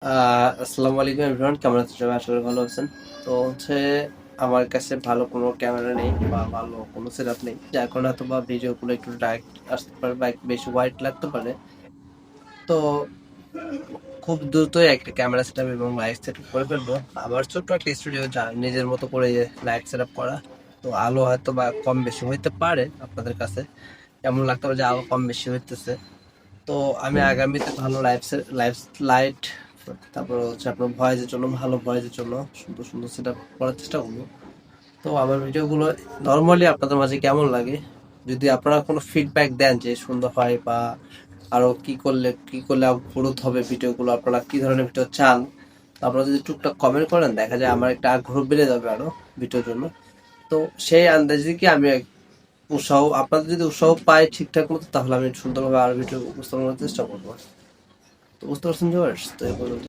আসসালামু আলাইকুম এভরিওয়ান, কেমন আছেন সবাই? আশা করি ভালো আছেন। তো হচ্ছে আমার কাছে ভালো কোনো ক্যামেরা নেই বা ভালো কোনো সেটআপ নেই, যার কারণে হয়তো বা ভিডিওগুলো একটু ডার্ক আসতে পারে বা একটু বেশি হোয়াইট লাগতে পারে। তো খুব দ্রুতই একটা ক্যামেরা সেটআপ এবং লাইট সেটআপ করে ফেলবো। আবার ছোট্ট একটা স্টুডিও যা নিজের মতো করে লাইট সেটআপ করা। তো আলো হয়তো বা কম বেশি হইতে পারে আপনাদের কাছে, এমন লাগতে পারে যে আলো কম বেশি হইতেছে। তো আমি আগামীতে ভালো লাইভ লাইট, তারপর হচ্ছে আপনার ভয়েসের জন্য ভালো ভয়েসের জন্য সুন্দর সুন্দর সেট আপ করার চেষ্টা করবো। তো আমার ভিডিওগুলো নর্মালি আপনাদের মাঝে কেমন লাগে, যদি আপনারা কোনো ফিডব্যাক দেন যে সুন্দর হয় বা আরো কি করলে গ্রোথ হবে ভিডিওগুলো, আপনারা কি ধরনের ভিডিও চান, তো আপনারা যদি টুকটাক কমেন্ট করেন দেখা যায় আমার একটা আগ্রহ বেড়ে যাবে আরো ভিডিওর জন্য। তো সেই আন্দাজে কি আমি উৎসাহ, আপনাদের যদি উৎসাহ পাই ঠিকঠাক মতো, তাহলে আমি সুন্দরভাবে আরো ভিডিও উপস্থাপন করার চেষ্টা করবো। তো বুঝতে পারছেন ভিউয়ার্স? তো এই পর্যন্ত।